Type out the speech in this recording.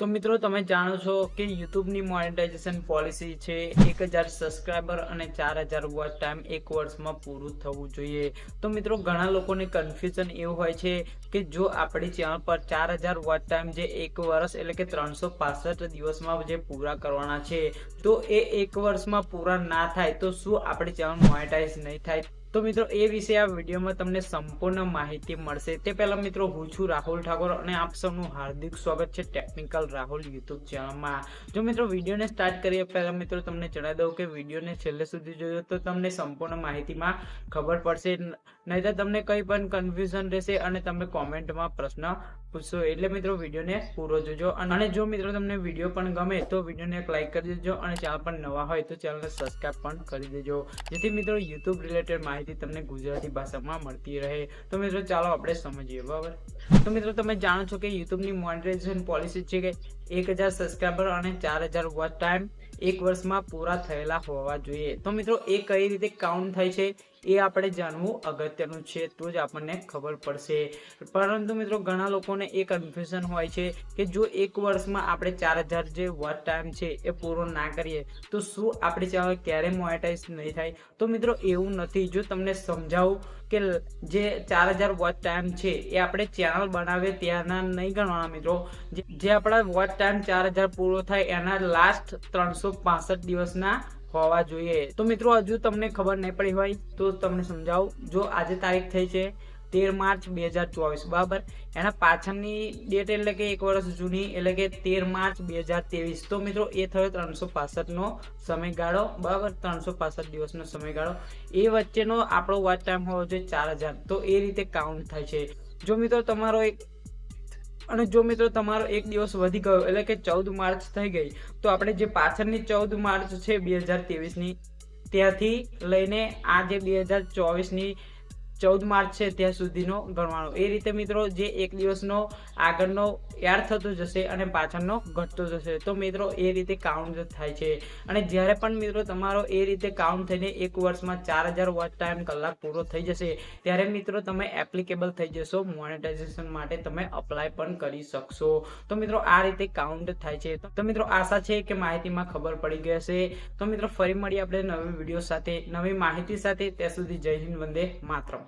તો મિત્રો તમે જાણો છો કે યુટ્યુબની મોનેટાઇઝેશન પોલિસી છે 1000 સબસ્ક્રાઇબર અને 4000 વોચ ટાઈમ એક વર્ષમાં પૂરું થવું જોઈએ। તો મિત્રો ઘણા લોકોને કન્ફ્યુઝન એવું હોય છે કે જો આપણી ચેનલ પર 4000 વોચ ટાઈમ જે એક વર્ષ એટલે કે 365 દિવસમાં જે પૂરા કરવાના છે તો એ એક વર્ષમાં પૂરા ના થાય તો શું આપણી ચેનલ મોનેટાઇઝ નહીં થાય। તો મિત્રો એ વિશે આ વિડીયોમાં તમને સંપૂર્ણ માહિતી મળશે। તે પહેલા મિત્રો હું છું રાહુલ ઠાકોર અને આપ સૌનું હાર્દિક સ્વાગત છે ટેકનિકલ રાહુલ યુટ્યુબ ચેનલમાં। જો મિત્રો વિડીયોને સ્ટાર્ટ કરીએ પહેલા મિત્રો તમને જણાવી દઉં કે વિડીયોને છેલ્લે સુધી જોજો તો તમને સંપૂર્ણ માહિતીમાં ખબર પડશે, નહીં તો તમને કંઈ પણ કન્ફ્યુઝન રહેશે અને તમે કોમેન્ટમાં પ્રશ્ન પૂછશો। એટલે મિત્રો વિડીયોને પૂરો જોજો અને જો મિત્રો તમને વિડીયો પણ ગમે તો વિડીયોને એક લાઈક કરી દેજો અને ચેનલ પર નવા હોય તો ચેનલને સબસ્ક્રાઇબ પણ કરી દેજો, જેથી મિત્રો યુટ્યુબ રિલેટેડ માહિતી તમને ગુજરાતી ભાષામાં મળતી રહે। તો મિત્રો ચાલો આપણે સમજીએ, બરાબર। તો મિત્રો તમે જાણો છો કે યુટ્યુબની મોનેટાઇઝેશન પોલિસી છે કે 1000 સબસ્ક્રાઇબર અને 4000 વોચ ટાઈમ એક વર્ષમાં પૂરા થયેલા હોવા જોઈએ। તો મિત્રો એ કઈ રીતે કાઉન્ટ થાય છે એ આપણે જાણવું અગત્યનું છે, તો જ આપણને ખબર પડશે। પરંતુ મિત્રો ઘણા લોકોને એ કન્ફ્યુઝન હોય છે કે જો એક વર્ષમાં આપણે 4000 જે વોચ ટાઈમ છે એ પૂરો ના કરીએ તો શું આપણી ચેનલ ક્યારે મોનેટાઇઝ નહીં થાય। તો મિત્રો એવું નથી। જો તમને સમજાવું કે જે 4000 વોચ ટાઈમ છે એ આપણે ચેનલ બનાવીએ ત્યાંના નહીં ગણવાના મિત્રો, જે આપણા વોચ ટાઈમ 4000 પૂરો થાય એના લાસ્ટ 365 દિવસના હોવા જોઈએ। તો મિત્રો હજુ તમને ખબર નહીં પડી હોય તો તમને સમજાવું। જો આજે તારીખ થઈ છે 13 માર્ચ 2024, બરાબર, એના પાછળની ડેટ એટલે કે એક વર્ષ જૂની એટલે કે 13 માર્ચ 2023। તો મિત્રો એ થયો 365નો સમયગાળો, બરાબર, 365 દિવસનો સમયગાળો। એ વચ્ચેનો આપણો વોચ ટાઈમ હોવો જોઈએ 4000। તો એ રીતે કાઉન્ટ થાય છે। જો મિત્રો તમારો એક દિવસ વધી ગયો એટલે કે 14 માર્ચ થઈ ગઈ તો આપણે જે પાછળની 14 માર્ચ છે 2023ની ત્યાંથી લઈને આ જે 2024ની 14 માર્ચ છે ત્યાં સુધીનો ગણવાનો। એ રીતે મિત્રો જે એક દિવસનો આગળનો એડ થતો જશે અને પાછળનો ઘટતો જશે। તો મિત્રો એ રીતે કાઉન્ટ થાય છે। અને જ્યારે પણ મિત્રો તમારો એ રીતે કાઉન્ટ થઈને એક વર્ષમાં 4000 વોચ ટાઈમ કલાક પૂરો થઈ જશે ત્યારે મિત્રો તમે એપ્લિકેબલ થઈ જશો, મોનેટાઇઝેશન માટે તમે અપ્લાય પણ કરી શકશો। તો મિત્રો આ રીતે કાઉન્ટ થાય છે। તો મિત્રો આશા છે કે માહિતીમાં ખબર પડી ગઈ હશે। તો મિત્રો ફરી મળીએ આપણે નવી વિડીયો સાથે, નવી માહિતી સાથે। ત્યાં સુધી જય હિન્દ, વંદે માતરમ।